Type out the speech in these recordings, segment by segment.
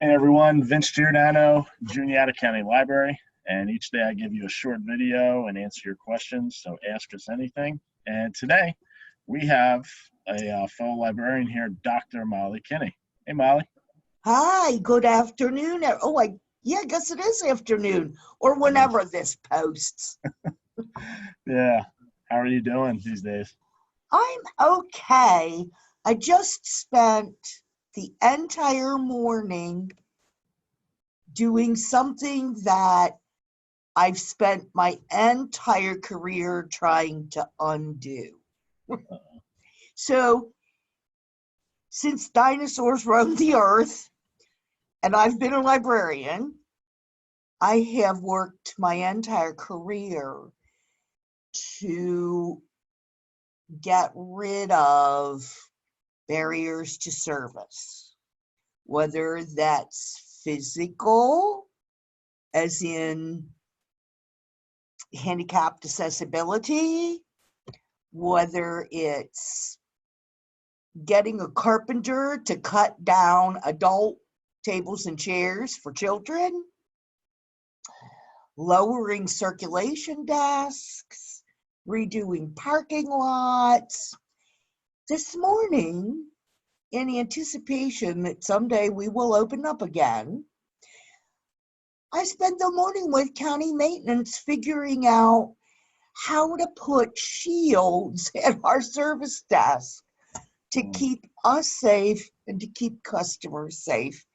Hey everyone, Vince Giordano, Junior at Kinney Library, and each day I give you a short video and answer your questions, so ask us anything. And today we have a fellow librarian here, Dr. Molly Kinney. Hey Molly. Hi, good afternoon. Yeah, I guess it is afternoon or whenever this posts. Yeah, how are you doing these days? I'm okay. I just spent the entire morning doing something that I've spent my entire career trying to undo. So, since dinosaurs roamed the earth and I've been a librarian, I have worked my entire career to get rid of barriers to service, whether that's physical, as in handicapped accessibility, whether it's getting a carpenter to cut down adult tables and chairs for children, lowering circulation desks, redoing parking lots. This morning, in anticipation that someday we will open up again, I spent the morning with county maintenance figuring out how to put shields at our service desk to keep us safe and to keep customers safe.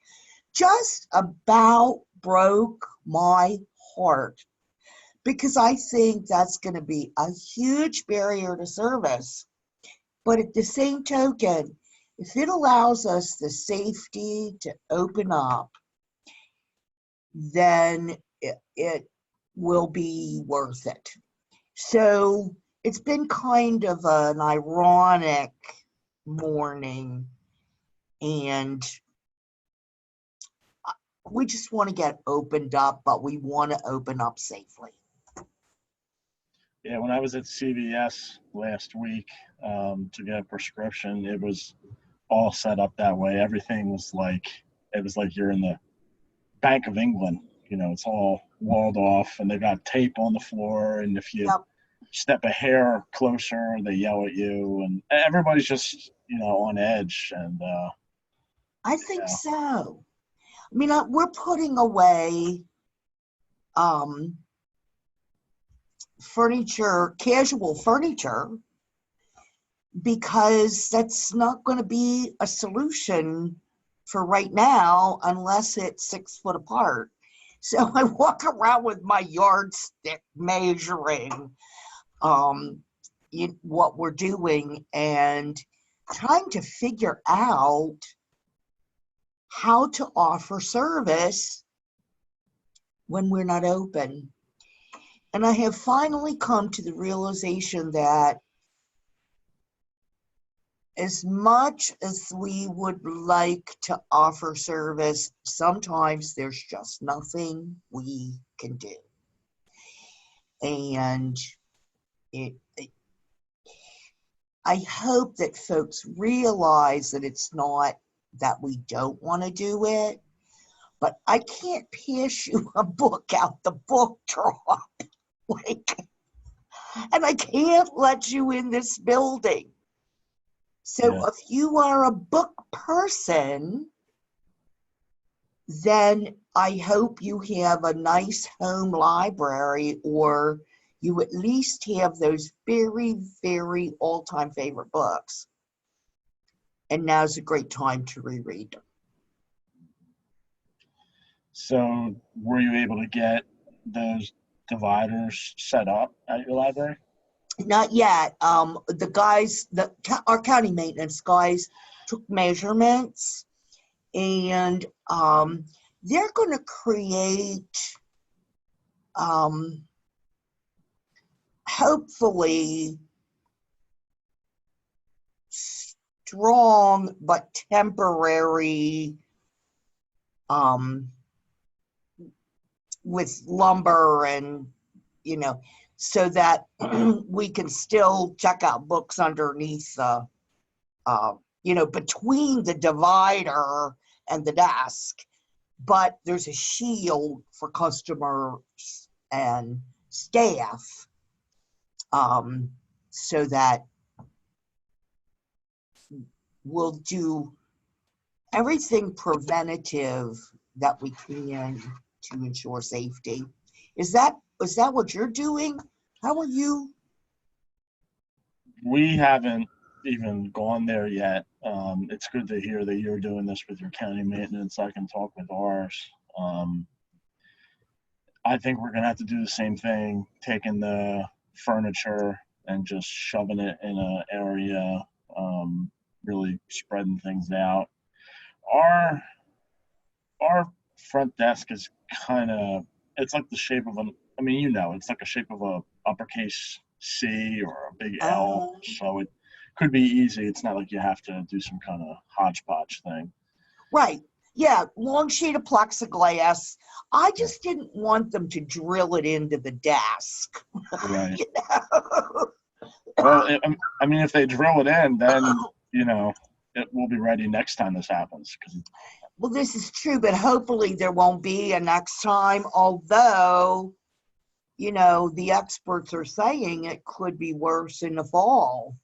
Just about broke my heart, because I think that's going to be a huge barrier to service. But at the same token, if it allows us the safety to open up, then it will be worth it. So it's been kind of an ironic morning, and we just want to get opened up, but we want to open up safely. Yeah, when I was at CVS last week to get a prescription, it was all set up that way. Everything was like, it was like you're in the Bank of England. You know, it's all walled off, and they got tape on the floor, and if you step a hair closer, they yell at you, and everybody's just, on edge. And I think so. I mean, we're putting away furniture, casual furniture, because that's not going to be a solution for right now unless it's 6 foot apart. So I walk around with my yardstick measuring what we're doing and trying to figure out how to offer service when we're not open. And I have finally come to the realization that as much as we would like to offer service, sometimes there's just nothing we can do. And I hope that folks realize that it's not that we don't want to do it, but I can't pass you a book out the book drop. And I can't let you in this building. So if you are a book person, then I hope you have a nice home library, or you at least have those very, very all-time favorite books. And now's a great time to reread them. So were you able to get those dividers set up at your library? Not yet. The guys, our county maintenance guys took measurements, and they're going to create, hopefully, strong but temporary, with lumber and, so that we can still check out books underneath between the divider and the desk. but there's a shield for customers and staff, so that we'll do everything preventative that we can to ensure safety. Is that what you're doing? How are you? We haven't even gone there yet. It's good to hear that you're doing this with your county maintenance. I can talk with ours. I think we're gonna have to do the same thing, taking the furniture and just shoving it in an area, really spreading things out. Our our front desk is kind of, it's like the shape of an, I mean, it's like a shape of a uppercase C or a big L, Um, so it could be easy. It's not like you have to do some kind of hodgepodge thing. right. Yeah, long sheet of plexiglass. I just didn't want them to drill it into the desk. Right. You know? Well, I mean, if they drill it in, then it will be ready next time this happens. Well, this is true, but hopefully there won't be a next time. Although, the experts are saying it could be worse in the fall.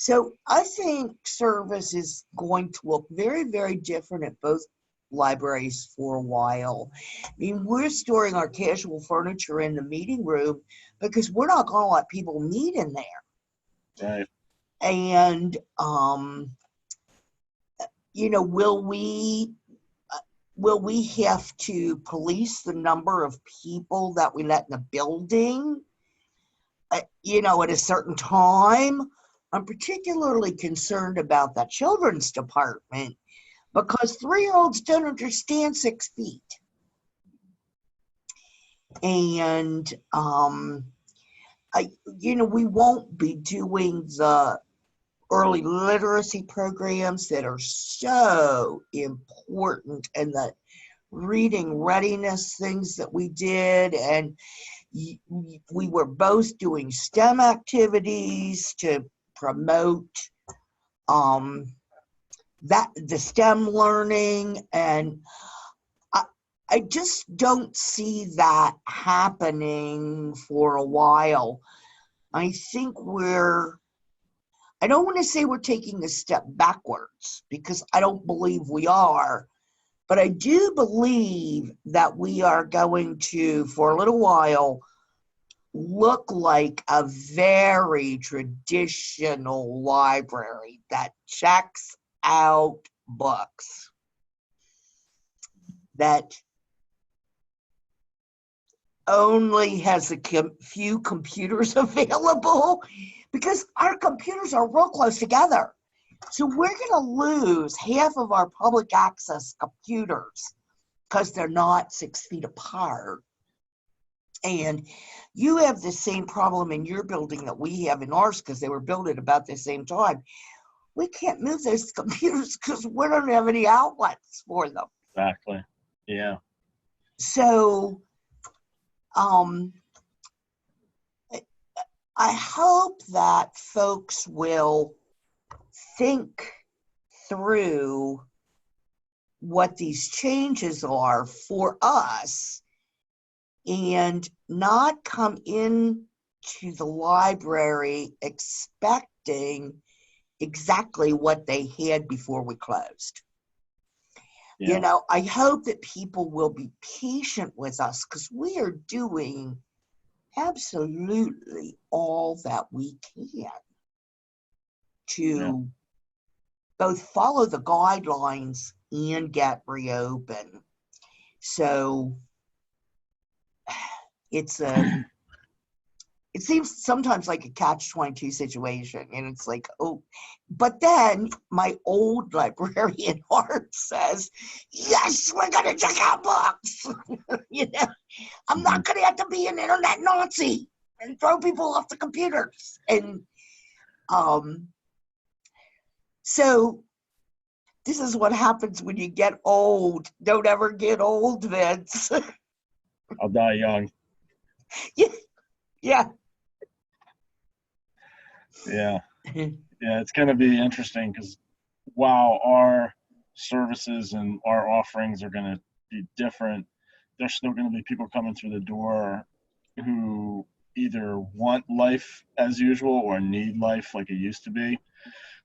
So I think service is going to look very, very different at both libraries for a while. I mean, we're storing our casual furniture in the meeting room because we're not going to let people meet in there. Right. And, will we have to police the number of people that we let in the building, at a certain time? I'm particularly concerned about that children's department because 3-year-olds don't understand 6 feet. And, we won't be doing the early literacy programs that are so important, and the reading readiness things that we did. And we were both doing STEM activities to promote that the STEM learning, and I just don't see that happening for a while. I think I don't want to say we're taking a step backwards, because I don't believe we are, but I do believe that we are going to, for a little while, look like a very traditional library that checks out books, that only has a few computers available, because our computers are real close together. So we're going to lose half of our public access computers because they're not 6 feet apart. And you have the same problem in your building that we have in ours, because they were built at about the same time. We can't move those computers because we don't have any outlets for them. Exactly. Yeah. So I hope that folks will think through what these changes are for us, and not come in to the library expecting exactly what they had before we closed. Yeah. I hope that people will be patient with us, because we are doing absolutely all that we can to both follow the guidelines and get reopened. So it seems sometimes like a catch-22 situation, and it's like, oh, but then my old librarian heart says, yes, we're going to check out books. I'm not going to have to be an internet Nazi and throw people off the computers. And so this is what happens when you get old. Don't ever get old, Vince. I'll die young. Yeah. Yeah. Yeah. Yeah, it's going to be interesting, because while our services and our offerings are going to be different. There's still going to be people coming through the door who either want life as usual or need life like it used to be.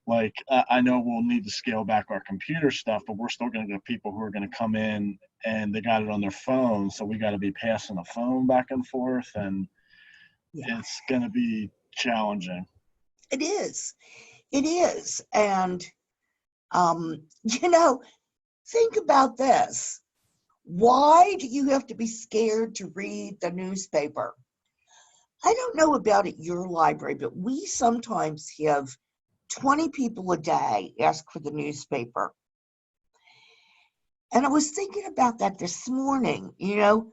Like, I know we'll need to scale back our computer stuff, but we're still going to get people who are going to come in and they got it on their phone. So we got to be passing the phone back and forth, and Yeah, it's going to be challenging. it is. It is. And, you know, think about this. Why do you have to be scared to read the newspaper? I don't know about at your library, but we sometimes have 20 people a day ask for the newspaper. And I was thinking about that this morning. You know,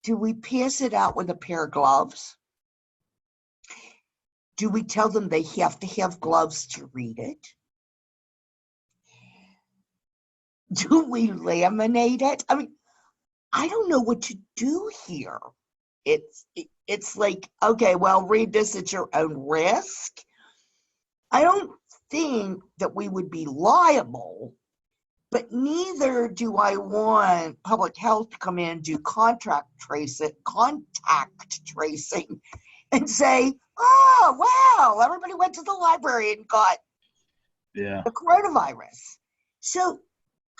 do we pass it out with a pair of gloves? Do we tell them they have to have gloves to read it? Do we laminate it? I mean, I don't know what to do here. It's like, okay, well, read this at your own risk. I don't think that we would be liable, but neither do I want public health to come in and do contact tracing and say, oh, wow, everybody went to the library and got Yeah. the coronavirus. So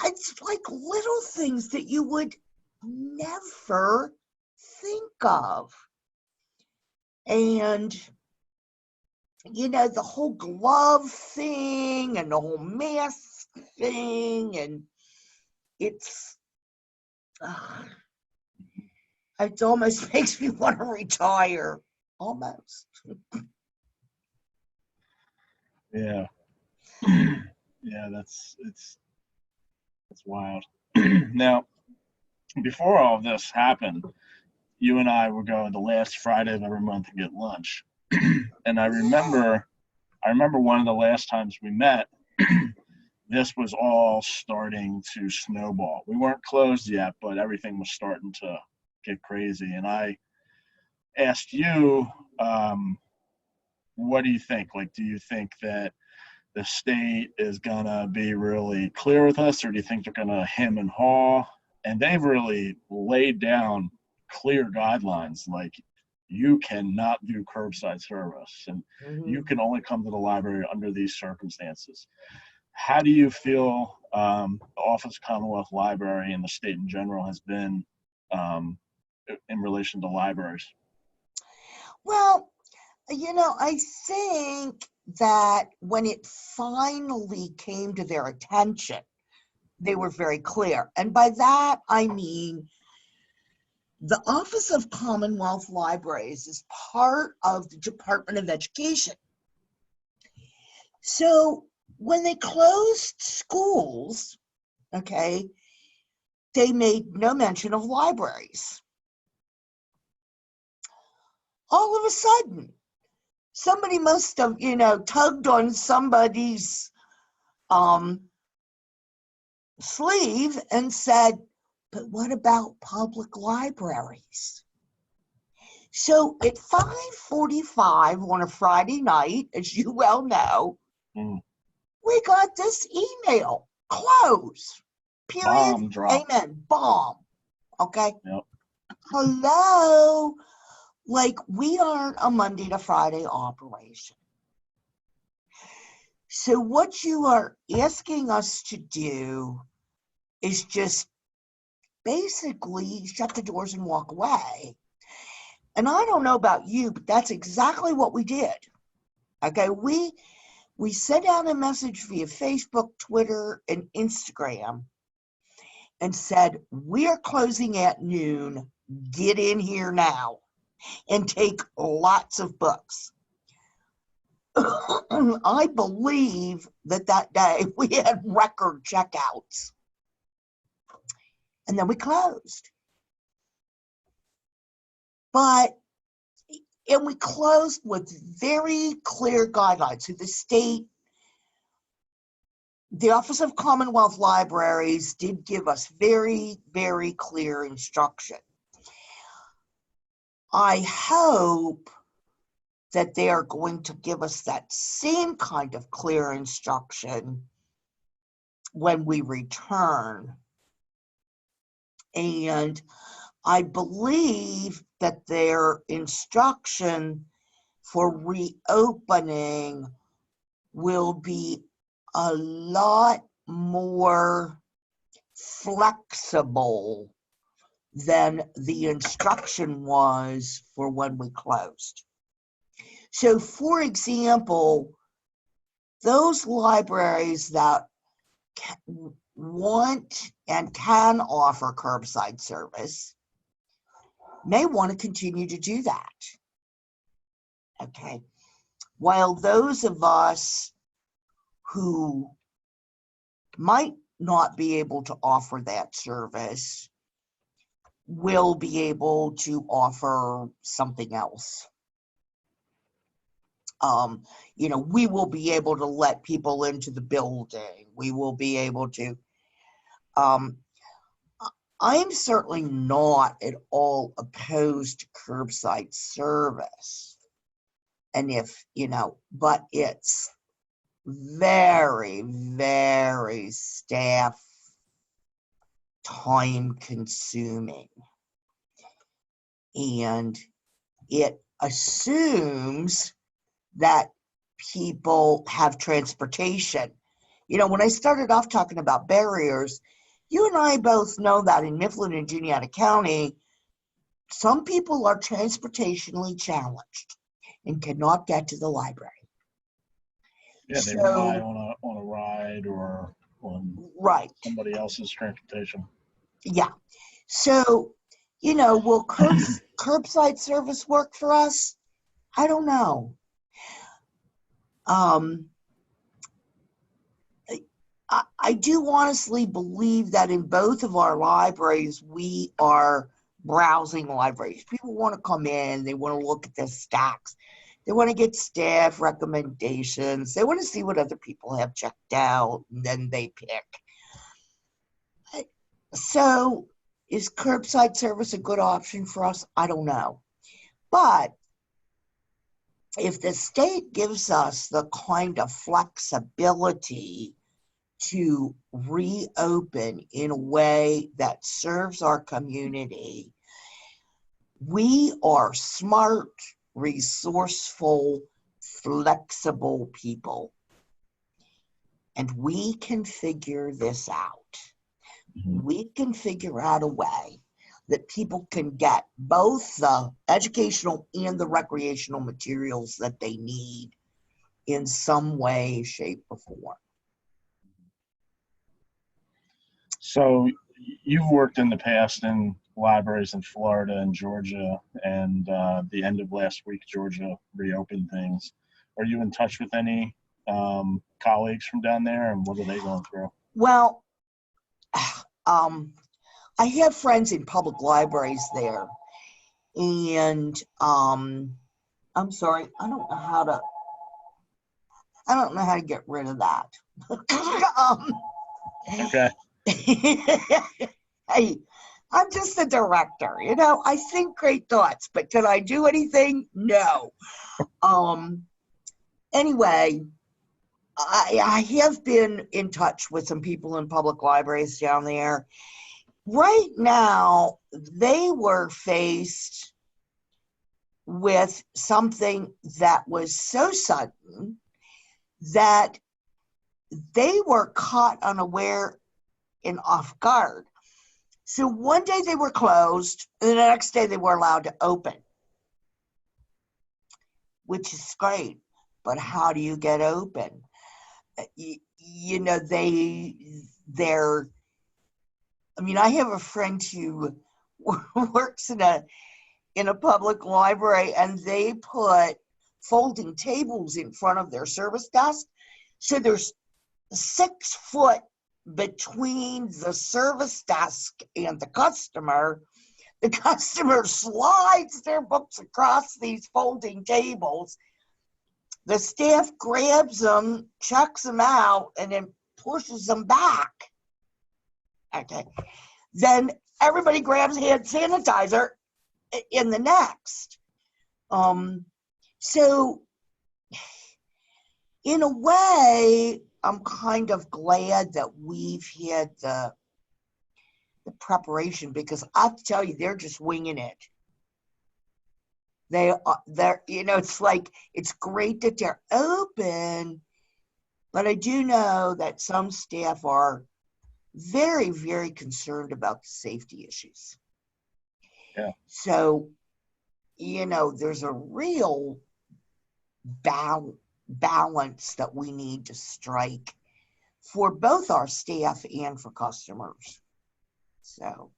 it's like little things that you would never think of. And, you know, the whole glove thing and the whole mask thing, and it's, it almost makes me want to retire. Almost. Yeah. Yeah, it's wild. Now, before all of this happened, you and I would go the last Friday of every month and get lunch. And I remember one of the last times we met, this was all starting to snowball. We weren't closed yet, but everything was starting to get crazy. And I asked you, what do you think? Like, do you think that the state is gonna be really clear with us, or do you think they're gonna hem and haw? And they've really laid down clear guidelines, like you cannot do curbside service, and you can only come to the library under these circumstances. How do you feel the Office of Commonwealth Library and the state in general has been in relation to libraries? Well, you know, I think that when it finally came to their attention, they were very clear. And by that, I mean the Office of Commonwealth Libraries is part of the Department of Education. So when they closed schools, okay, they made no mention of libraries. All of a sudden, somebody must have, you know, tugged on somebody's sleeve and said, but what about public libraries? So at 5:45 on a Friday night, as you well know, we got this email, close, period, Bomb drop. amen, bomb, okay? Yep. Hello, like we aren't a Monday to Friday operation. So what you are asking us to do is just basically shut the doors and walk away. And I don't know about you, but that's exactly what we did. Okay, we sent out a message via Facebook, Twitter, and Instagram and said, we are closing at noon. Get in here now and take lots of books. I believe that day we had record checkouts. And then we closed. And we closed with very clear guidelines. So the state, the Office of Commonwealth Libraries did give us very, very clear instruction. I hope that they are going to give us that same kind of clear instruction when we return And I believe that their instruction for reopening will be a lot more flexible than the instruction was for when we closed. So, for example, those libraries that want and can offer curbside service may want to continue to do that. Okay. While those of us who might not be able to offer that service will be able to offer something else. We will be able to let people into the building. We will be able to. I am certainly not at all opposed to curbside service. And but it's very, very staff time consuming. And it assumes that people have transportation. When I started off talking about barriers, you and I both know that in Mifflin and Juniata County, some people are transportationally challenged and cannot get to the library. Yeah, they rely on a ride or on somebody else's transportation. Yeah. So, will curbside service work for us? I don't know. I do honestly believe that in both of our libraries, we are browsing libraries. People want to come in, they want to look at the stacks, they want to get staff recommendations, they want to see what other people have checked out, and then they pick. So, is curbside service a good option for us? I don't know. But if the state gives us the kind of flexibility to reopen in a way that serves our community, we are smart, resourceful, flexible people. And we can figure this out. We can figure out a way that people can get both the educational and the recreational materials that they need in some way, shape, or form. So you've worked in the past in libraries in Florida and Georgia, and the end of last week, Georgia reopened things. Are you in touch with any colleagues from down there, and what are they going through? Well, I have friends in public libraries there, and I'm sorry, I don't know how to get rid of that. Okay. Hey, I'm just the director, I think great thoughts, but can I do anything? No. Anyway, I have been in touch with some people in public libraries down there. Right now, they were faced with something that was so sudden that they were caught unaware and off guard. So one day they were closed, and the next day they were allowed to open, which is great. But how do you get open? I have a friend who works in a public library, and they put folding tables in front of their service desk. So there's 6 foot between the service desk and the customer. The customer slides their books across these folding tables. The staff grabs them, checks them out, and then pushes them back. Okay. Then everybody grabs hand sanitizer in the next. So in a way, I'm kind of glad that we've had the preparation, because I have to tell you, they're just winging it. They're, you know, it's like, it's great that they're open, but I do know that some staff are very, very concerned about the safety issues. Yeah. So, you know, there's a real balance that we need to strike for both our staff and for customers. So,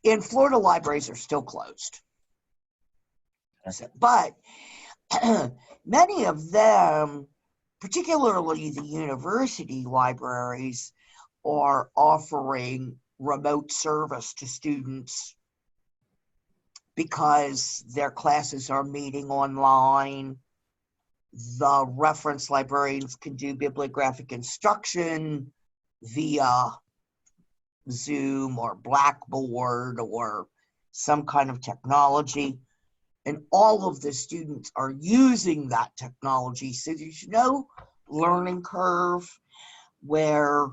in Florida, libraries are still closed. So, but many of them, particularly the university libraries, are offering remote service to students because their classes are meeting online. The reference librarians can do bibliographic instruction via Zoom or Blackboard or some kind of technology. And all of the students are using that technology. So there's no learning curve where,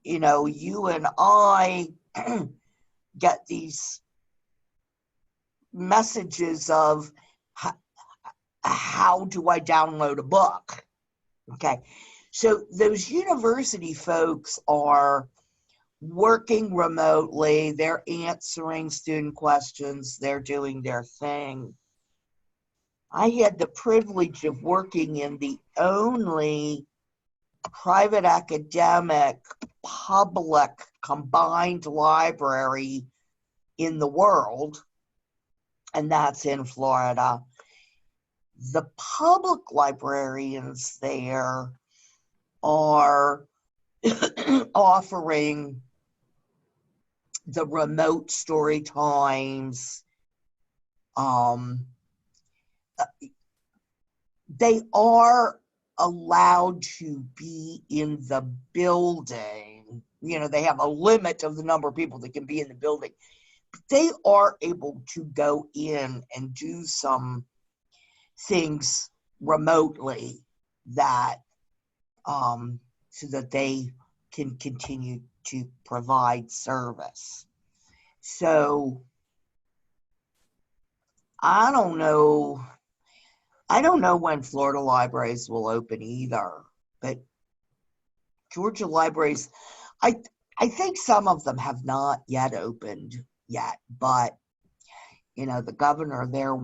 you know, you and I get these messages of how do I download a book? Okay. So those university folks are working remotely. They're answering student questions. They're doing their thing. I had the privilege of working in the only private academic public combined library in the world, and that's in Florida. The public librarians there are offering the remote story times. They are allowed to be in the building. You know, they have a limit of the number of people that can be in the building. But they are able to go in and do some things remotely that so that they can continue to provide service. So I don't know when Florida libraries will open either, but Georgia libraries, I think some of them have not yet opened yet, but you know, the governor there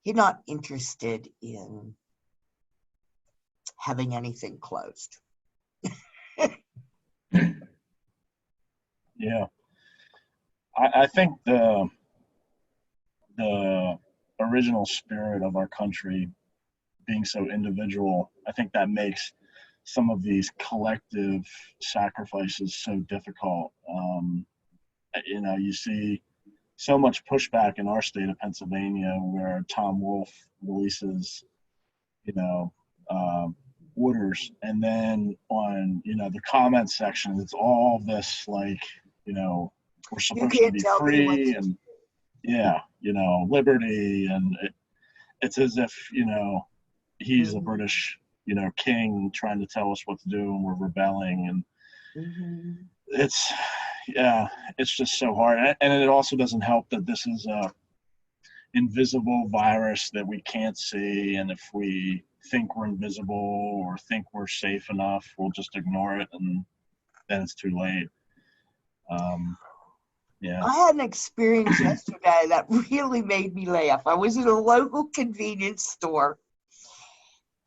he's not interested in having anything closed. Yeah. I think the original spirit of our country being so individual, I think that makes some of these collective sacrifices so difficult. You know, you see so much pushback in our state of Pennsylvania where Tom Wolfe releases, you know, orders, and then on, you know, the comment section, it's all this like, you know, we're supposed to be free and yeah, you know, liberty, and it's as if, you know, he's a British, you know, king trying to tell us what to do and we're rebelling, and it's, yeah, it's just so hard. And it also doesn't help that this is a invisible virus that we can't see, and if we think we're invisible or think we're safe enough, we'll just ignore it, and then it's too late. Yeah. I had an experience yesterday that really made me laugh. I was in a local convenience store,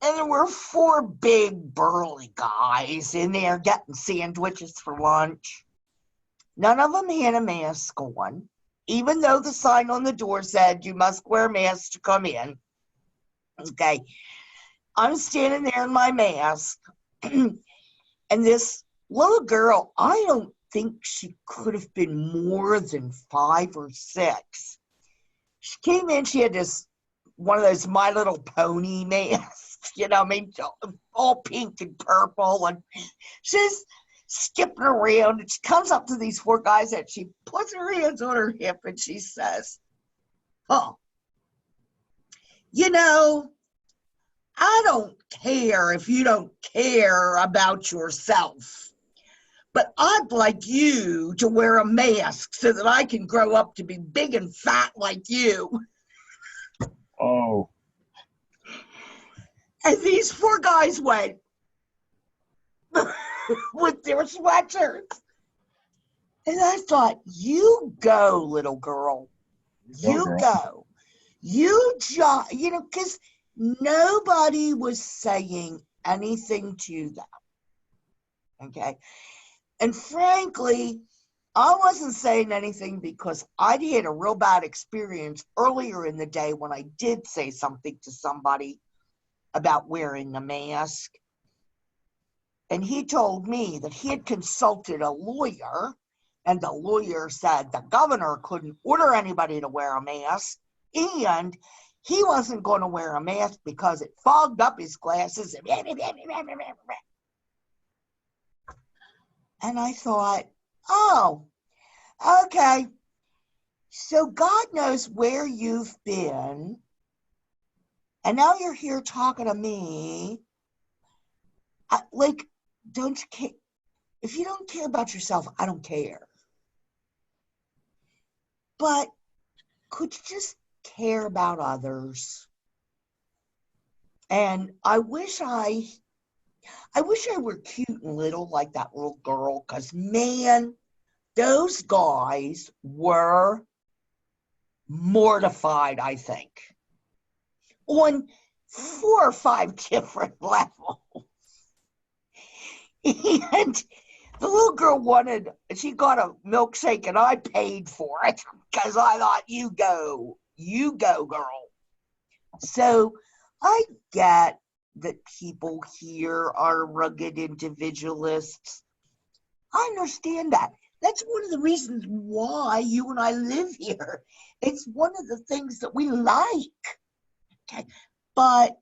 and there were 4 big burly guys in there getting sandwiches for lunch. None of them had a mask on, even though the sign on the door said you must wear a mask to come in. Okay. I'm standing there in my mask, and this little girl, I don't think she could have been more than 5 or 6. She came in, she had one of those My Little Pony masks, you know, I mean, all pink and purple, and she's skipping around, and she comes up to these 4 guys, and she puts her hands on her hip, and she says, "Oh, you know, I don't care if you don't care about yourself, but I'd like you to wear a mask so that I can grow up to be big and fat like you. Oh. And these four guys went with their sweatshirts. And I thought, you go, little girl. You go. You just, because nobody was saying anything to them. Okay. And frankly, I wasn't saying anything because I had a real bad experience earlier in the day when I did say something to somebody about wearing a mask. And he told me that he had consulted a lawyer, and the lawyer said the governor couldn't order anybody to wear a mask, and he wasn't going to wear a mask because it fogged up his glasses. And I thought, oh, okay. So God knows where you've been, and now you're here talking to me. Don't you care? If you don't care about yourself, I don't care. But could you just care about others? And I wish I were cute and little like that little girl, because man, those guys were mortified, I think, on 4 or 5 different levels. And the little girl she got a milkshake, and I paid for it because I thought, you go, girl. So I get that people here are rugged individualists. I understand that. That's one of the reasons why you and I live here. It's one of the things that we like. Okay. But,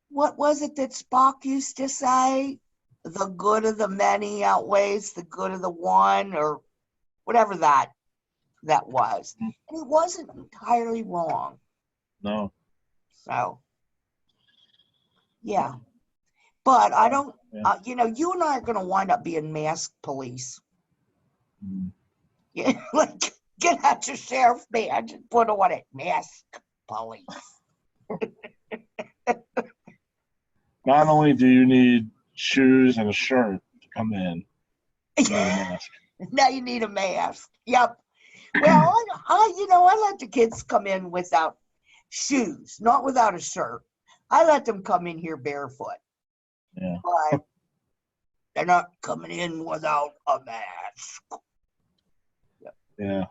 what was it that Spock used to say? The good of the many outweighs the good of the one, or whatever that was. And he wasn't entirely wrong. No. So, yeah. But I don't, you and I are going to wind up being mask police. Mm. Yeah, like, get out your sheriff badge and put on it, mask police. Not only do you need shoes and a shirt to come in, you need a mask. Now you need a mask. Yep. Well, I let the kids come in without shoes, not without a shirt. I let them come in here barefoot. Yeah. But they're not coming in without a mask. Yep. Yeah.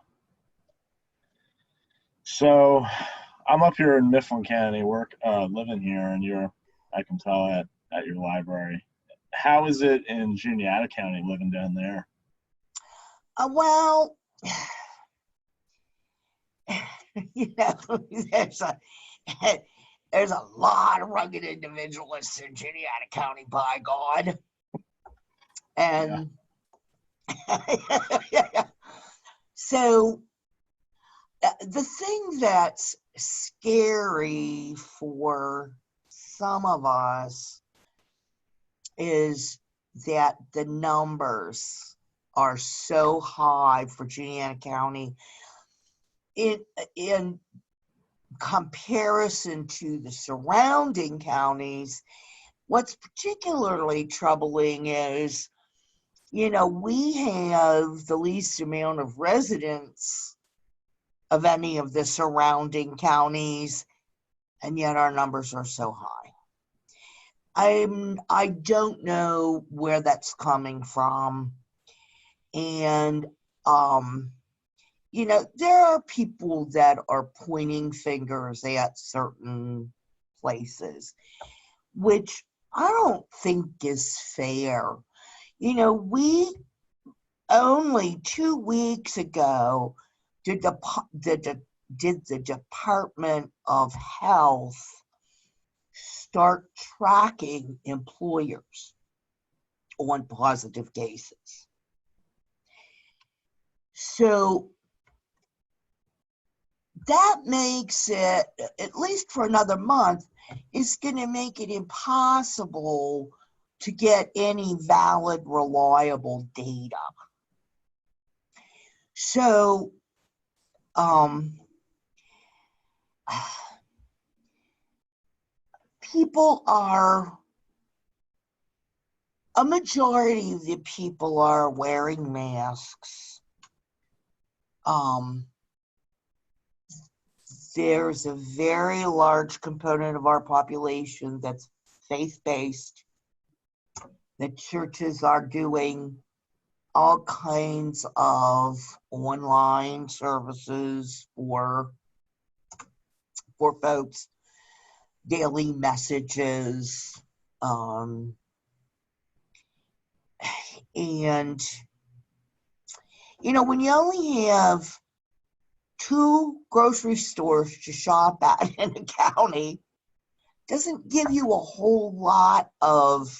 So I'm up here in Mifflin County, living here, and I can tell at your library. How is it in Juniata County living down there? Well, there's a lot of rugged individualists in Juniata County, by God. And yeah. So the thing that's scary for some of us is that the numbers are so high for Juniata County in comparison to the surrounding counties. What's particularly troubling is, we have the least amount of residents of any of the surrounding counties, and yet our numbers are so high. I don't know where that's coming from. And, there are people that are pointing fingers at certain places, which I don't think is fair. We only 2 weeks ago did the Department of Health start tracking employers on positive cases. So that makes it, at least for another month, it's going to make it impossible to get any valid, reliable data. So, a majority of the people are wearing masks. There's a very large component of our population that's faith-based. The churches are doing all kinds of online services for folks, daily messages, and when you only have 2 grocery stores to shop at in a county, doesn't give you a whole lot of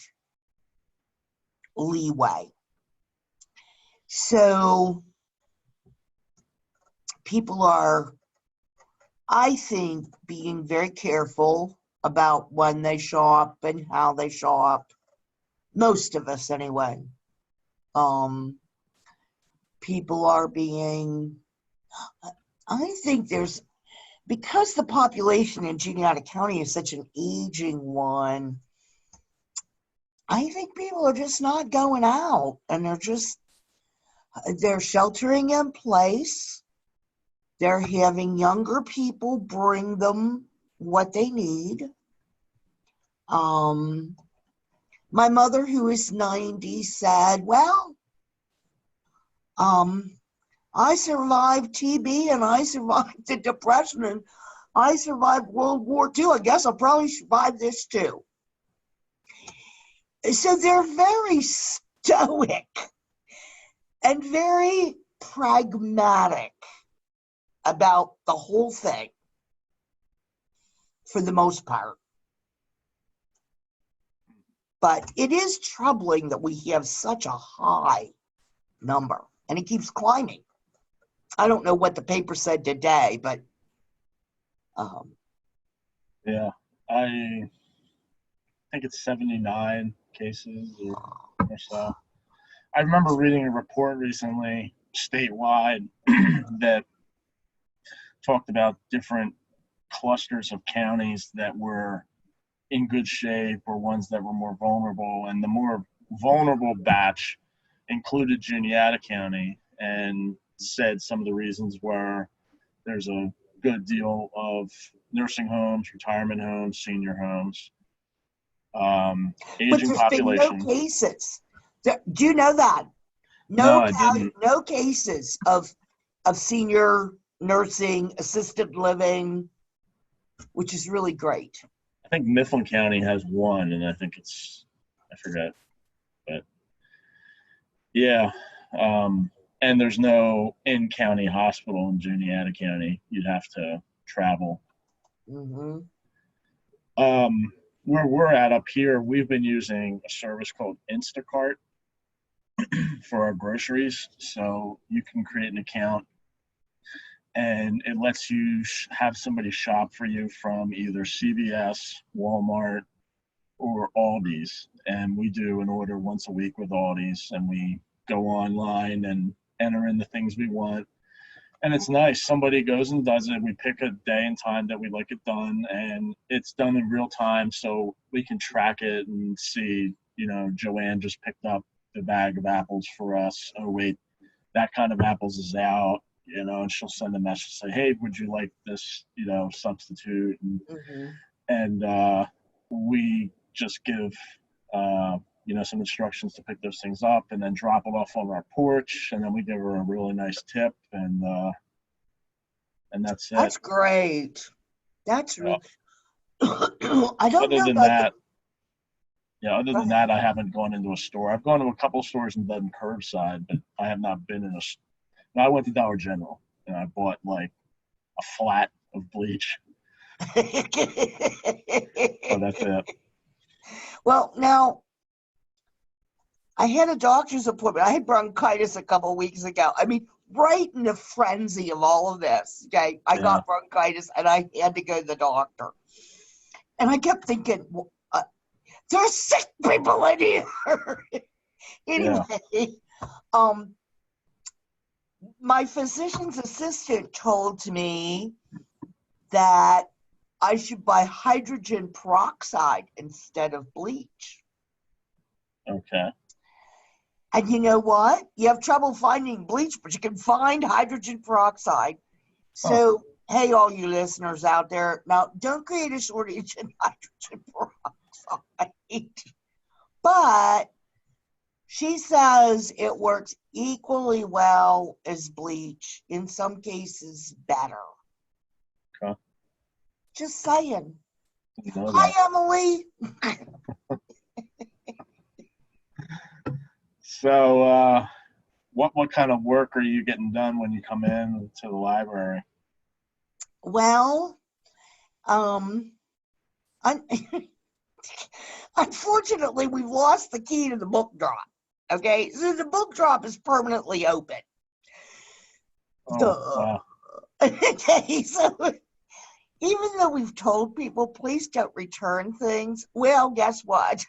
leeway. So people are, I think, being very careful about when they shop and how they shop. Most of us, anyway. People are being, I think because the population in Juniata County is such an aging one, I think people are just not going out, and they're sheltering in place. They're having younger people bring them what they need. My mother, who is 90, said, well, I survived TB and I survived the Depression and I survived World War II. I guess I'll probably survive this too. So they're very stoic and very pragmatic about the whole thing for the most part. But it is troubling that we have such a high number, and it keeps climbing. I don't know what the paper said today, but yeah, I think it's 79 cases or so. I remember reading a report recently statewide that talked about different clusters of counties that were in good shape or ones that were more vulnerable, and the more vulnerable batch included Juniata County, and said some of the reasons were there's a good deal of nursing homes, retirement homes, senior homes, but aging there's population. been no cases. Do you know that? No, I didn't. No cases of senior nursing, assisted living, which is really great. I think Mifflin County has one, and I think I forget, but yeah. And there's no in-county hospital in Juniata County. You'd have to travel. Mm-hmm. Where we're at up here, we've been using a service called Instacart for our groceries. So you can create an account, and it lets you have somebody shop for you from either CVS, Walmart, or Aldi's. And we do an order once a week with Aldi's, and we go online and enter in the things we want. And it's nice. Somebody goes and does it. We pick a day and time that we'd like it done, and it's done in real time, so we can track it and see, Joanne just picked up the bag of apples for us. Oh, wait, that kind of apples is out, and she'll send a message, say, hey, would you like this, substitute? And we just give, some instructions to pick those things up and then drop it off on our porch. And then we give her a really nice tip, and that's it. That's great. That's really, I don't other know than about that, other than that, I haven't gone into a store. I've gone to a couple stores and done curbside, but I have not been in I went to Dollar General and I bought like a flat of bleach. So that's it. Well, now, I had a doctor's appointment. I had bronchitis a couple of weeks ago. I mean, right in the frenzy of all of this, okay, I got bronchitis and I had to go to the doctor. And I kept thinking, There's sick people in here. Anyway, my physician's assistant told me that I should buy hydrogen peroxide instead of bleach. Okay. And you know what? You have trouble finding bleach, but you can find hydrogen peroxide. So, hey, all you listeners out there, now don't create a shortage in hydrogen peroxide. But she says it works equally well as bleach, in some cases better. Okay. Just saying. Know Hi, that. Emily. So, what kind of work are you getting done when you come in to the library? Well, unfortunately, we've lost the key to the book drop. Okay, so the book drop is permanently open. Wow. Okay, so even though we've told people, please don't return things, well, guess what?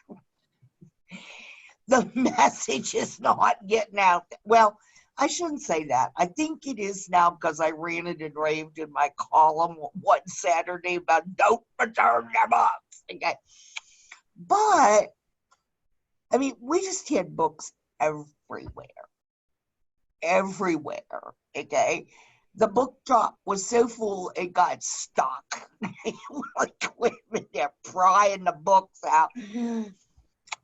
The message is not getting out. Well, I shouldn't say that. I think it is now because I ranted and raved in my column one Saturday about don't return your books. Okay. But, I mean, we just had books everywhere. Everywhere. Okay. The book drop was so full it got stuck. Like women, they're prying the books out.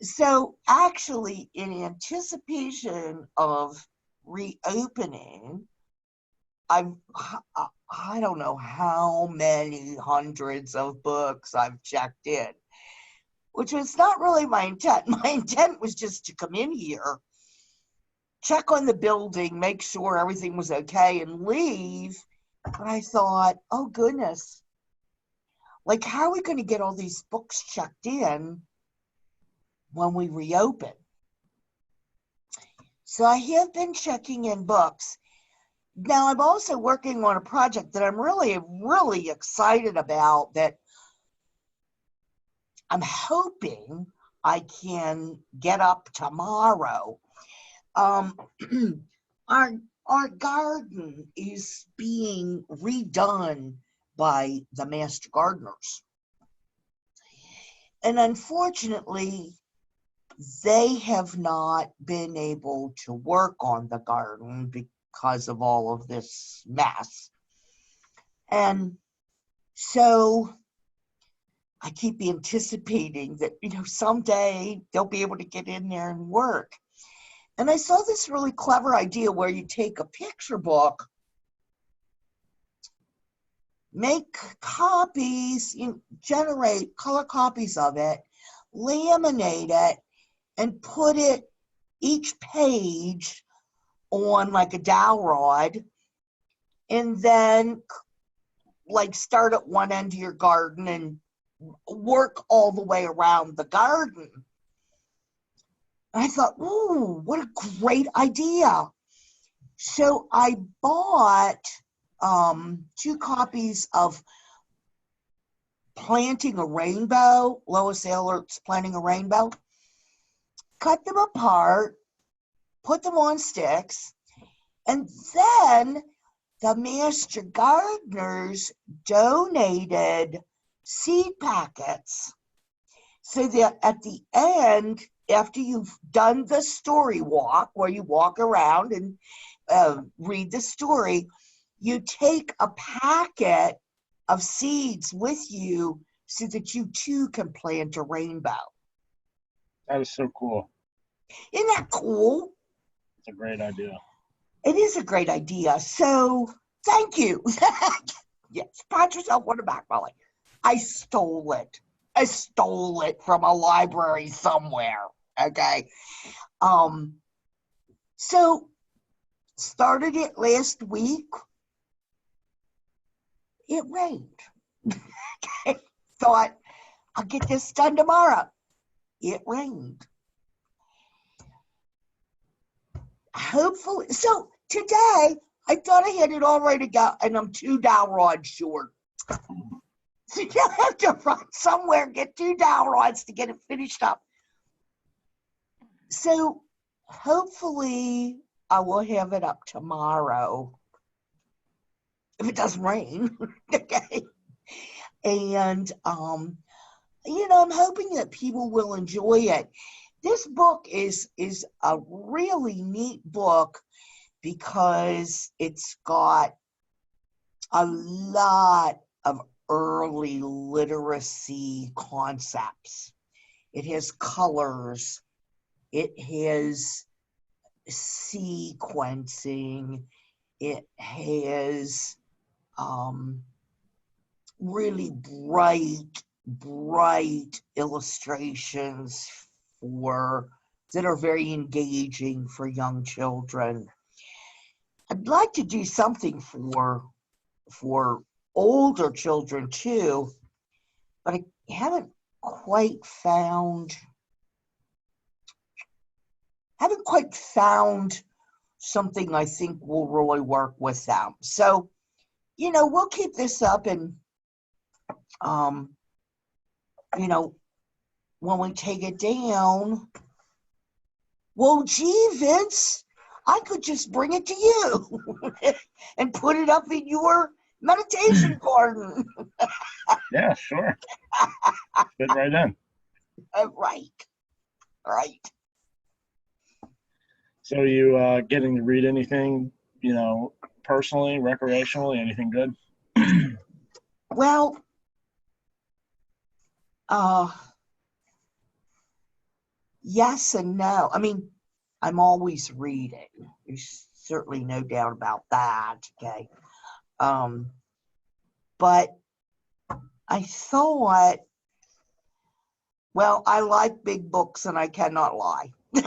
So actually, in anticipation of reopening, I don't know how many hundreds of books I've checked in, which was not really my intent. My intent was just to come in here, check on the building, make sure everything was okay, and leave. But I thought, oh goodness, like how are we going to get all these books checked in when we reopen? So I have been checking in books. Now I'm also working on a project that I'm really, really excited about that I'm hoping I can get up tomorrow. Our garden is being redone by the master gardeners. And unfortunately, they have not been able to work on the garden because of all of this mess. And so I keep anticipating that, someday they'll be able to get in there and work. And I saw this really clever idea where you take a picture book, make copies, generate color copies of it, laminate it, and put it, each page, on like a dowel rod, and then like start at one end of your garden and work all the way around the garden. I thought, ooh, what a great idea. So I bought 2 copies of Planting a Rainbow, Lois Aylert's Planting a Rainbow, cut them apart, put them on sticks, and then the master gardeners donated seed packets so that at the end, after you've done the story walk, where you walk around and read the story, you take a packet of seeds with you so that you too can plant a rainbow. That is so cool. Isn't that cool? It's a great idea. It is a great idea. So thank you. Yes, pat yourself on the back, Molly. I stole it. I stole it from a library somewhere. Okay. So started it last week. It rained. Okay. Thought I'll get this done tomorrow. It rained. Hopefully, so today I thought I had it all ready to go, and I'm 2 dowel rods short. So you have to run somewhere, get two downloads to get it finished up. So hopefully I will have it up tomorrow, if it doesn't rain. Okay. And I'm hoping that people will enjoy it. This book is a really neat book because it's got a lot of early literacy concepts. It has colors. It has sequencing. It has really bright illustrations that are very engaging for young children. I'd like to do something for older children too, but I haven't quite found something I think will really work with them. So, we'll keep this up, and when we take it down, well, gee, Vince, I could just bring it to you and put it up in your meditation garden. Yeah, sure. Fit right in. Right. So you getting to read anything, personally, recreationally, anything good? Well, yes and no. I mean, I'm always reading. There's certainly no doubt about that. Okay. But I thought, well, I like big books and I cannot lie. Me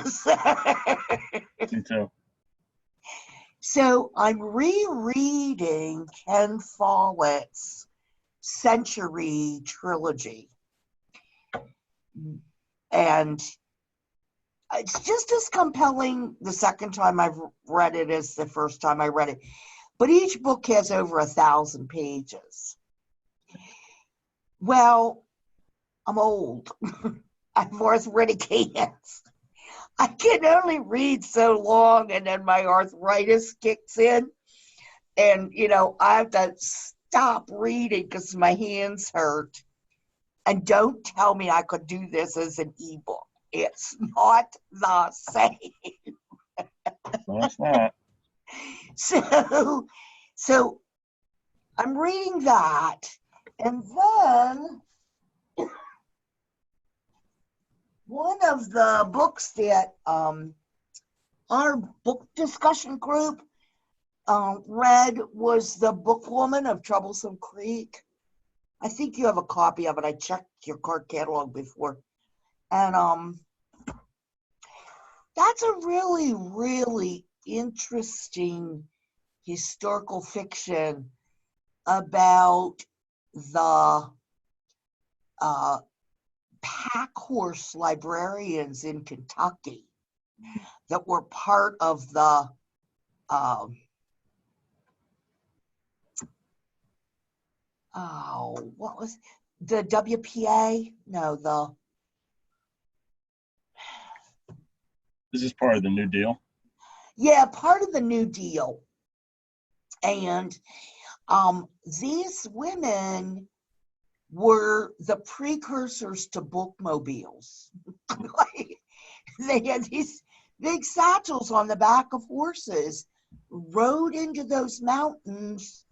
too. So I'm rereading Ken Follett's Century trilogy. And it's just as compelling the second time I've read it as the first time I read it. But each book has over 1,000 pages. Well, I'm old. I have arthritic hands. I can only read so long, and then my arthritis kicks in. And, I have to stop reading because my hands hurt. And don't tell me I could do this as an ebook. It's not the same. No, it's not. So I'm reading that. And then one of the books that our book discussion group read was The Bookwoman of Troublesome Creek. I think you have a copy of it. I checked your card catalog before. And that's a really, really interesting historical fiction about the pack horse librarians in Kentucky that were part of the what was the WPA? No, This is part of the New Deal. Yeah, part of the New Deal. And these women were the precursors to bookmobiles. They had these big satchels on the back of horses, rode into those mountains,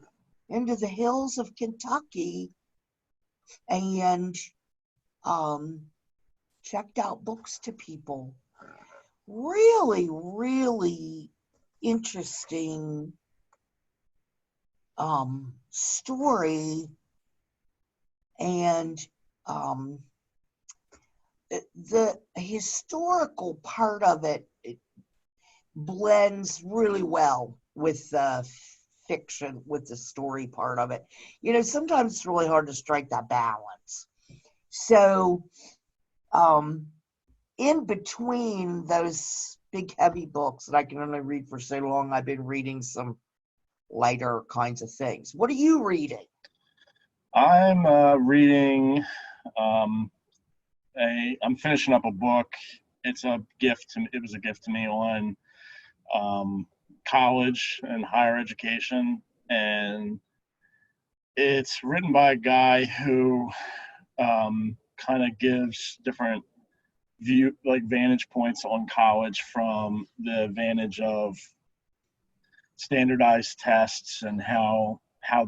into the hills of Kentucky, and checked out books to people. Really, really interesting story. And the historical part of it blends really well with the fiction, with the story part of it. Sometimes it's really hard to strike that balance. So in between those big heavy books that I can only read for so long, I've been reading some lighter kinds of things. What are you reading? I'm reading I'm finishing up a book. It's a gift to me. It was a gift to me on college and higher education, and it's written by a guy who kind of gives different vantage points on college from the vantage of standardized tests and how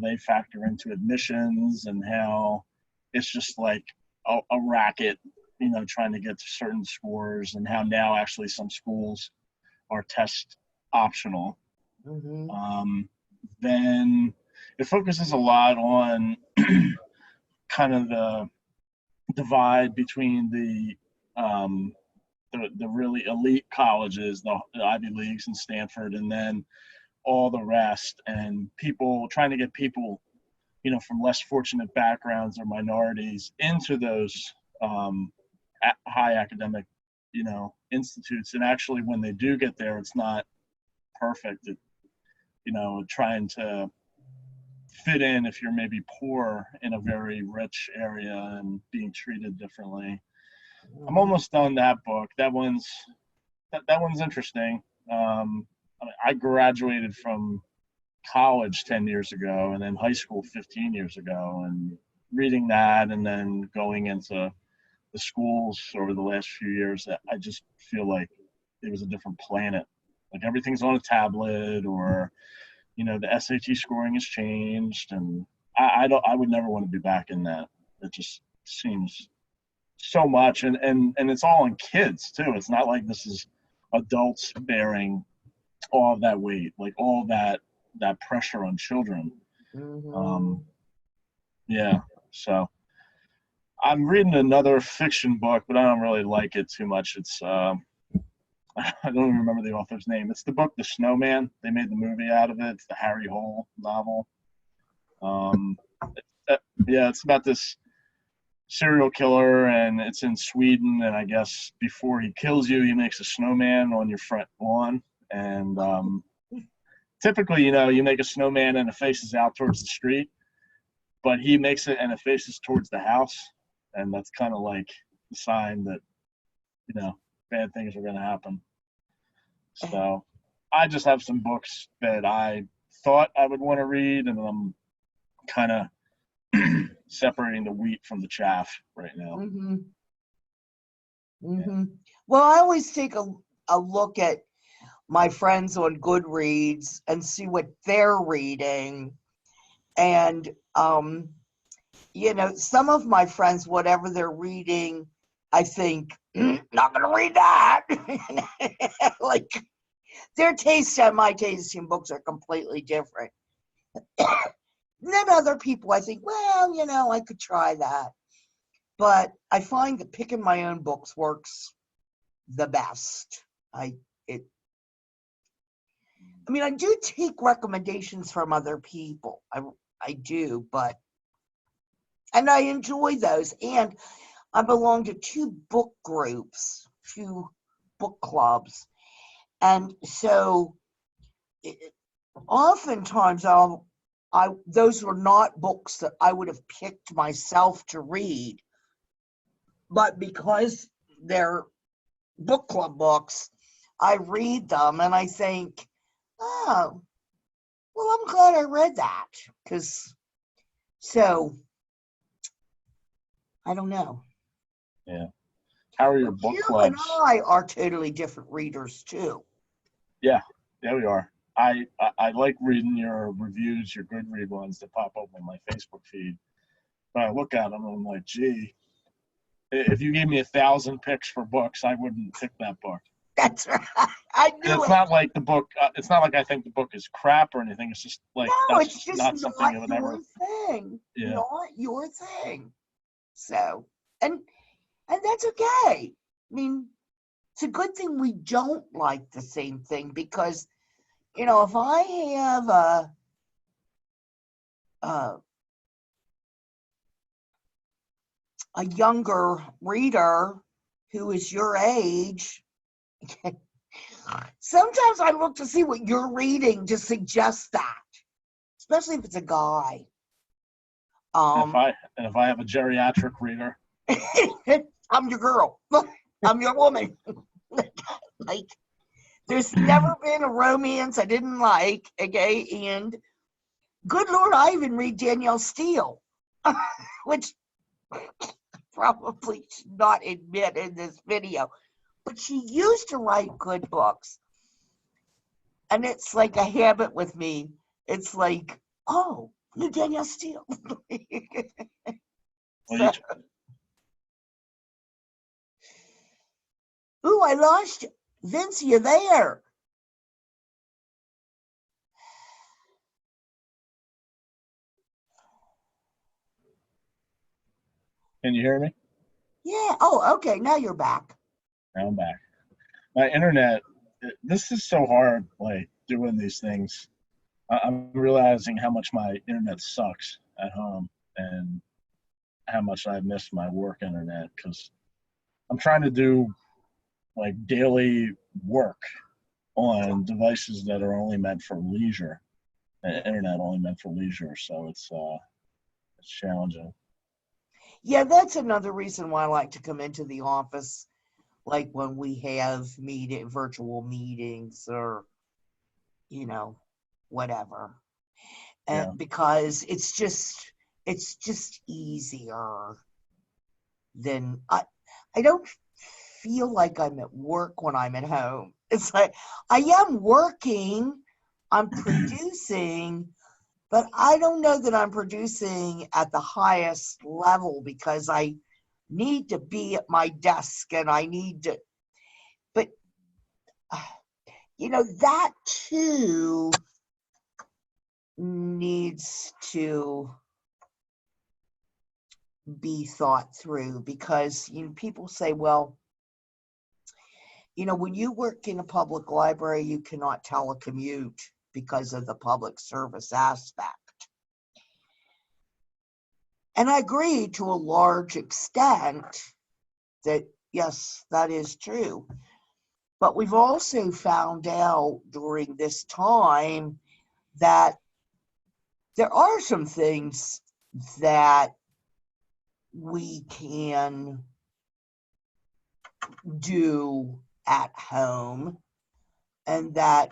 they factor into admissions and how it's just like a racket, trying to get to certain scores, and how now actually some schools are test optional. Mm-hmm. Then it focuses a lot on kind of the divide between the really elite colleges, the Ivy Leagues and Stanford, and then all the rest, and people trying to get people, from less fortunate backgrounds or minorities into those high academic, institutes. And actually, when they do get there, it's not perfect. Trying to fit in if you're maybe poor in a very rich area and being treated differently. I'm almost done that book. That one's interesting. I graduated from college 10 years ago and then high school 15 years ago, and reading that and then going into the schools over the last few years, I just feel like it was a different planet. Like everything's on a tablet, or the SAT scoring has changed, and I would never want to be back in that. It just seems so much, and it's all on kids too. It's not like this is adults bearing all of that weight, like all that pressure on children. Mm-hmm. Yeah. So I'm reading another fiction book, but I don't really like it too much. It's I don't even remember the author's name. It's the book The Snowman. They made the movie out of it. It's the Harry Hole novel. Um, yeah, it's about this serial killer, and it's in Sweden. And I guess before he kills you, he makes a snowman on your front lawn. And typically, you make a snowman and it faces out towards the street, but he makes it and it faces towards the house. And that's kind of like the sign that, bad things are going to happen. So I just have some books that I thought I would want to read, and I'm kind of separating the wheat from the chaff right now. Mm-hmm. Mm-hmm. Well, I always take a look at my friends on Goodreads and see what they're reading. And, some of my friends, whatever they're reading, I think, not going to read that. Like, their taste and my taste in books are completely different. Then other people, I think, well, I could try that. But I find that picking my own books works the best. I do take recommendations from other people. I do, and I enjoy those. And I belong to two book groups, two book clubs. And so oftentimes those were not books that I would have picked myself to read. But because they're book club books, I read them and I think, oh, well, I'm glad I read that. So, I don't know. Yeah. How are your book clubs? You and I are totally different readers too. Yeah, we are. I like reading your reviews, your good read ones that pop up on my Facebook feed. But I look at them and I'm like, gee, if you gave me 1,000 picks for books, I wouldn't pick that book. That's right. I knew it's not like the book. It's not like I think the book is crap or anything. It's just like it's just not something that would ever. Thing. Yeah. Not your thing. So, and that's okay. I mean, it's a good thing we don't like the same thing, because, if I have a younger reader who is your age, sometimes I look to see what you're reading to suggest that, especially if it's a guy. Um, And if I have a geriatric reader, I'm your girl. I'm your woman. Like, there's never been a romance I didn't like, okay? And good Lord, I even read Danielle Steele, which probably should not admit in this video, but she used to write good books. And it's like a habit with me. It's like, oh, new Danielle Steele. well, So, ooh, I lost you. Vince, you there? can you hear me? Yeah. Oh, okay. Now you're back. Now I'm back. My internet, this is so hard, like doing these things. I'm realizing how much my internet sucks at home and how much I miss my work internet because I'm trying to do like daily work on devices that are only meant for leisure, internet only meant for leisure. So it's challenging. Yeah, that's another reason why I like to come into the office, like when we have virtual meetings or, you know, whatever. Yeah. Because it's just easier than I don't feel like I'm at work when I'm at home. It's like I am working, I'm producing, but I don't know that I'm producing at the highest level because I need to be at my desk and I need to, but that too needs to be thought through because people say, well, when you work in a public library, you cannot telecommute because of the public service aspect. And I agree to a large extent that, yes, that is true. But we've also found out during this time that there are some things that we can do at home and that,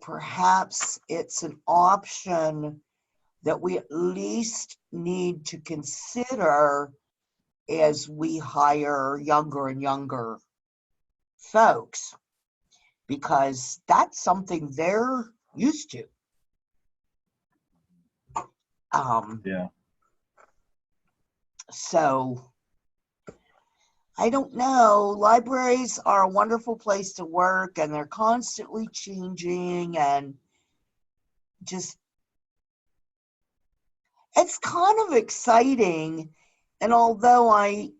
perhaps it's an option that we at least need to consider as we hire younger and younger folks, because that's something they're used to. Yeah. So I don't know. Libraries are a wonderful place to work and they're constantly changing and just, it's kind of exciting. And although I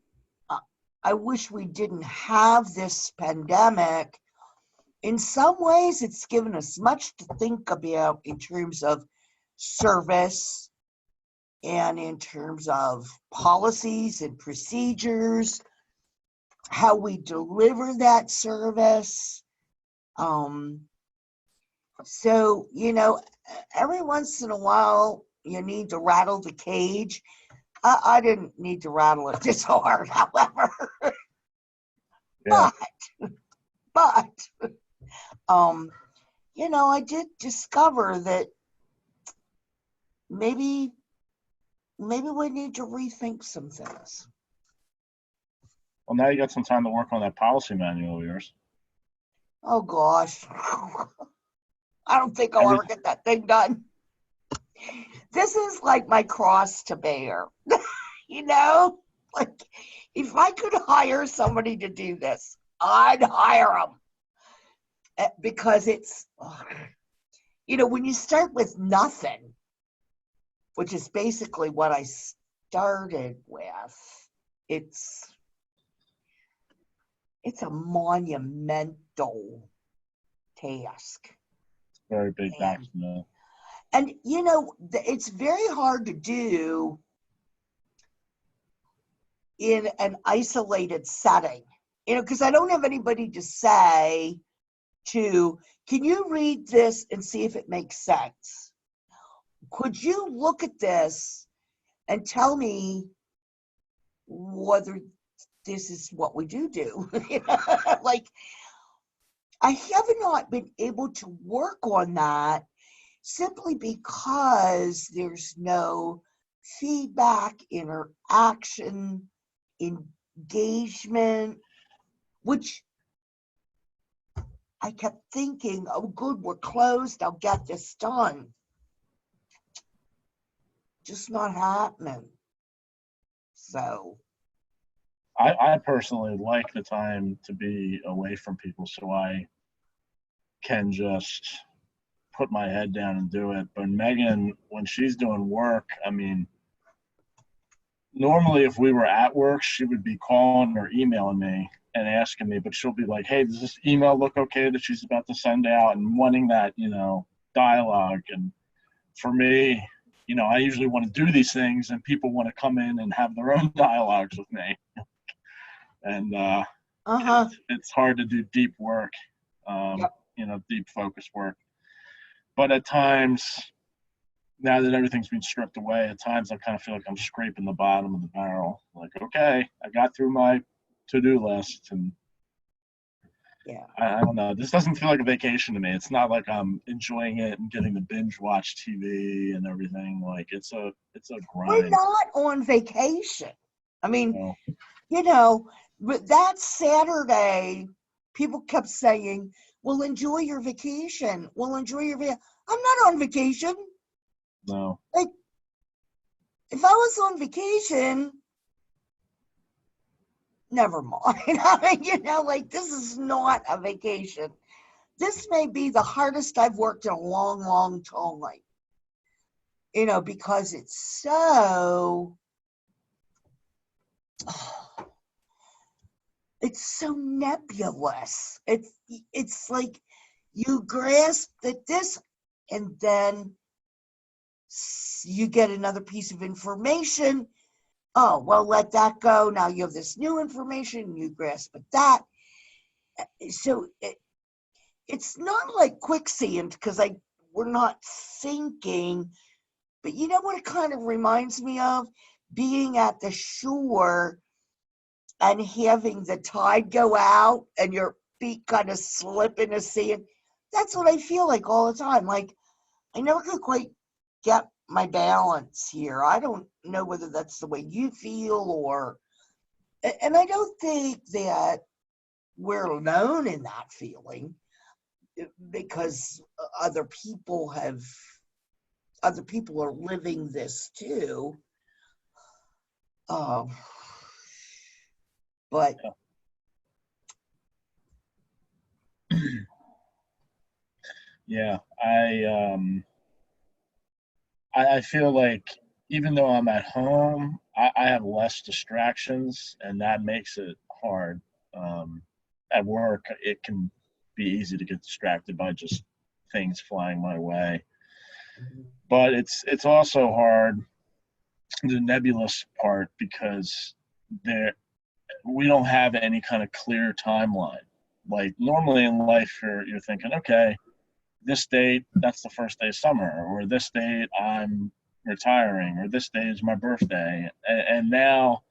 wish we didn't have this pandemic, in some ways it's given us much to think about in terms of service and in terms of policies and procedures, how we deliver that service. So, every once in a while, you need to rattle the cage. I didn't need to rattle it this hard, however. Yeah. But, I did discover that maybe we need to rethink some things. Well, now you got some time to work on that policy manual of yours. Oh gosh. I don't think I'll ever get that thing done. This is like my cross to bear. Like if I could hire somebody to do this, I'd hire them. Because it's, when you start with nothing, which is basically what I started with, it's a monumental task. Very big document. And, it's very hard to do in an isolated setting, because I don't have anybody to say can you read this and see if it makes sense? could you look at this and tell me whether this is what we do? Like, I have not been able to work on that simply because there's no feedback, interaction, engagement, which I kept thinking, oh, good, we're closed, I'll get this done. Just not happening. So. I personally like the time to be away from people so I can just put my head down and do it. But Megan, when she's doing work, I mean, normally if we were at work, she would be calling or emailing me and asking me, but she'll be like, hey, does this email look okay that she's about to send out, and wanting that, dialogue. And for me, I usually want to do these things and people want to come in and have their own dialogues with me. And it's hard to do deep work, Yep. deep focus work. But at times, now that everything's been stripped away, at times I kind of feel like I'm scraping the bottom of the barrel. Like, okay, I got through my to-do list, and Yeah. I don't know. This doesn't feel like a vacation to me. It's not like I'm enjoying it and getting to binge watch TV and everything. Like, it's a We're grind. not on vacation. I mean, You know? but that Saturday, people kept saying, well, enjoy your vacation. Well, enjoy your vacation. I'm not on vacation. No. Like, if I was on vacation, never mind. I mean, like, this is not a vacation. This may be the hardest I've worked in a long, long time. Because it's so, it's so nebulous. It's like you grasp at this, and then you get another piece of information. Oh, well, let that go. Now you have this new information, you grasp at that. So it's not like quicksand, because we're not sinking. But you know what it kind of reminds me of? Being at the shore and having the tide go out and your feet kind of slip in the sand. That's what I feel like all the time. Like, I never could quite get my balance here. I don't know whether that's the way you feel and I don't think that we're alone in that feeling, because other people are living this too. But Yeah, I feel like even though I'm at home, I have less distractions, and that makes it hard. At work, it can be easy to get distracted by just things flying my way. But it's also hard, the nebulous part, because we don't have any kind of clear timeline. Like, normally in life, you're thinking, okay, this date, that's the first day of summer, or this date I'm retiring, or this day is my birthday. And now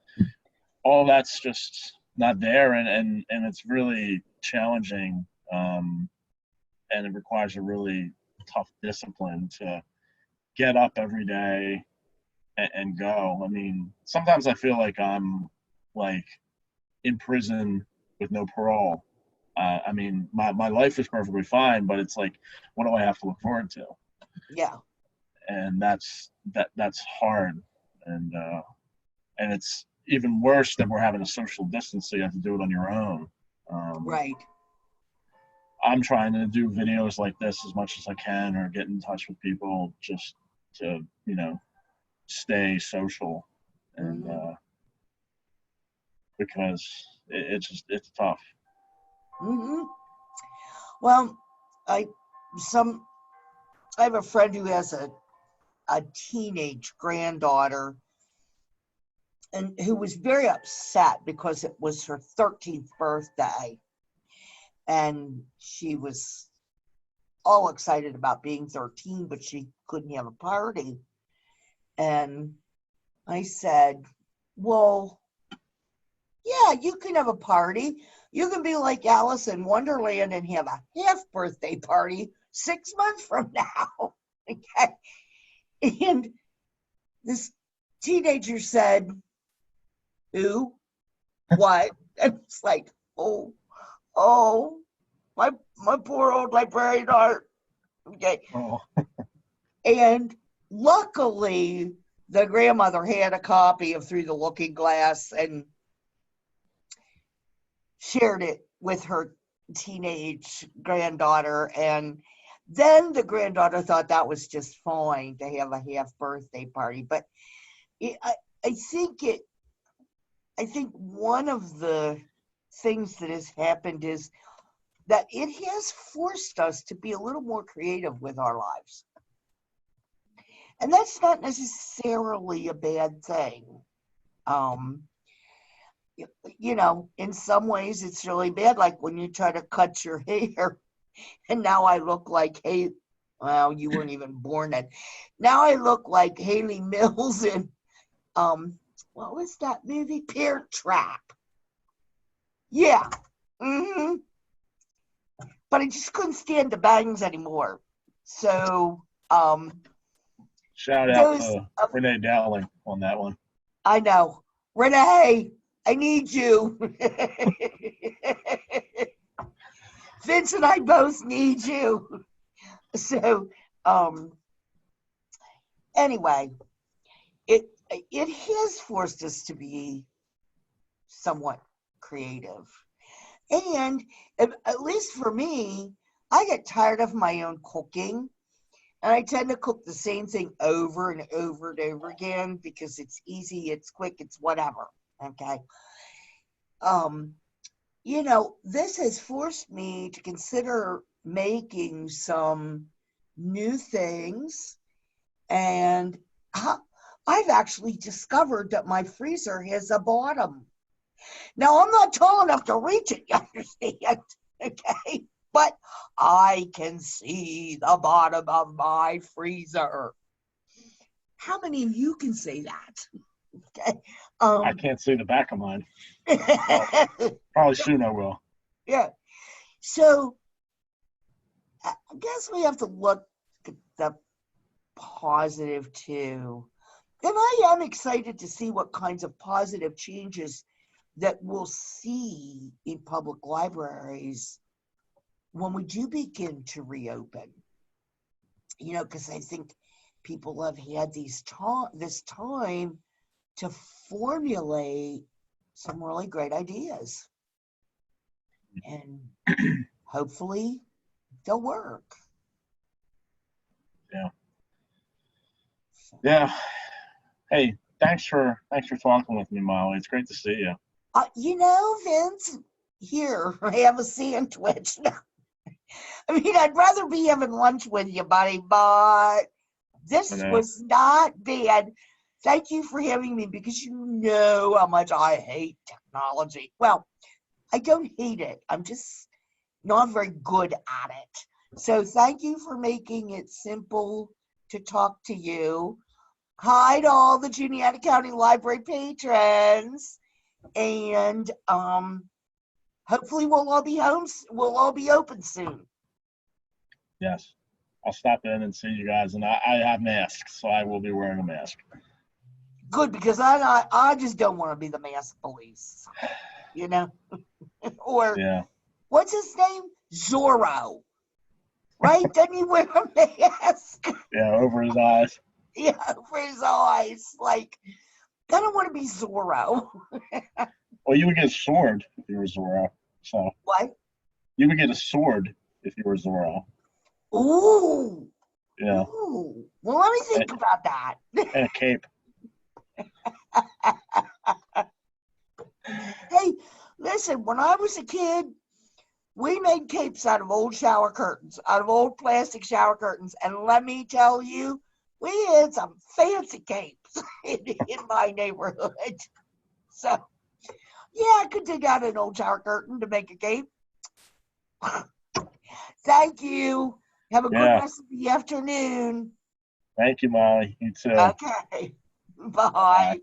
all that's just not there, and it's really challenging, and it requires a really tough discipline to get up every day and go. I mean, sometimes I feel like I'm like in prison with no parole. I mean, my life is perfectly fine, but it's like, what do I have to look forward to? yeah. And that's hard, and it's even worse that we're having a social distance, so you have to do it on your own. Right. I'm trying to do videos like this as much as I can, or get in touch with people, just to stay social, and because it's tough. Mm-hmm. Well, I have a friend who has a teenage granddaughter, and who was very upset because it was her 13th birthday, and she was all excited about being 13, but she couldn't have a party. And I said, well, yeah, you can have a party. You can be like Alice in Wonderland and have a half birthday party 6 months from now. Okay. And this teenager said, who? What? And it's like, oh, my poor old librarian art. Okay. Oh. And luckily, the grandmother had a copy of Through the Looking Glass and shared it with her teenage granddaughter. And then the granddaughter thought that was just fine to have a half birthday party. But I think one of the things that has happened is that it has forced us to be a little more creative with our lives. And that's not necessarily a bad thing. In some ways it's really bad, like when you try to cut your hair, and now I look like, well, you weren't even born then. Now I look like Haley Mills in, what was that movie? Parent Trap. Yeah. Mm-hmm. But I just couldn't stand the bangs anymore. So, shout out to Renee Dowling on that one. I know. Renee, I need you. Vince and I both need you. So, anyway, it has forced us to be somewhat creative. And at least for me, I get tired of my own cooking. And I tend to cook the same thing over and over and over again because it's easy, it's quick, it's whatever. Okay. This has forced me to consider making some new things. And I've actually discovered that my freezer has a bottom. Now, I'm not tall enough to reach it, you understand? Okay. But I can see the bottom of my freezer. How many of you can say that? Okay. I can't see the back of mine. Probably soon I will. Yeah. So I guess we have to look at the positive too. And I am excited to see what kinds of positive changes that we'll see in public libraries when we do begin to reopen. Because I think people have had this time to formulate some really great ideas. And hopefully they'll work. Yeah. Yeah. Hey, thanks for talking with me, Molly. It's great to see you. Vince, here, have a sandwich. I'd rather be having lunch with you, buddy, but this was not bad. Thank you for having me because you know how much I hate technology. Well, I don't hate it. I'm just not very good at it. So thank you for making it simple to talk to you. Hi to all the Juniata County Library patrons. And hopefully we'll all be home. We'll all be open soon. Yes. I'll stop in and see you guys. And I have masks, so I will be wearing a mask. Good, because I just don't want to be the mask police. Or yeah. What's his name? Zorro. Right? Doesn't he wear a mask? Yeah, over his eyes. Yeah, over his eyes. Like, I don't want to be Zorro. Well, you would get a sword if you were Zorro. So what? You would get a sword if you were Zorro. Ooh. Yeah. Ooh. Well, let me think about that. And a cape. Hey, listen, when I was a kid, we made capes out of old shower curtains, out of old plastic shower curtains. And let me tell you, we had some fancy capes in my neighborhood. So, yeah, I could dig out an old shower curtain to make a cape. Thank you. Have a good Yeah. rest of the afternoon. Thank you, Molly. You too. Okay. Bye.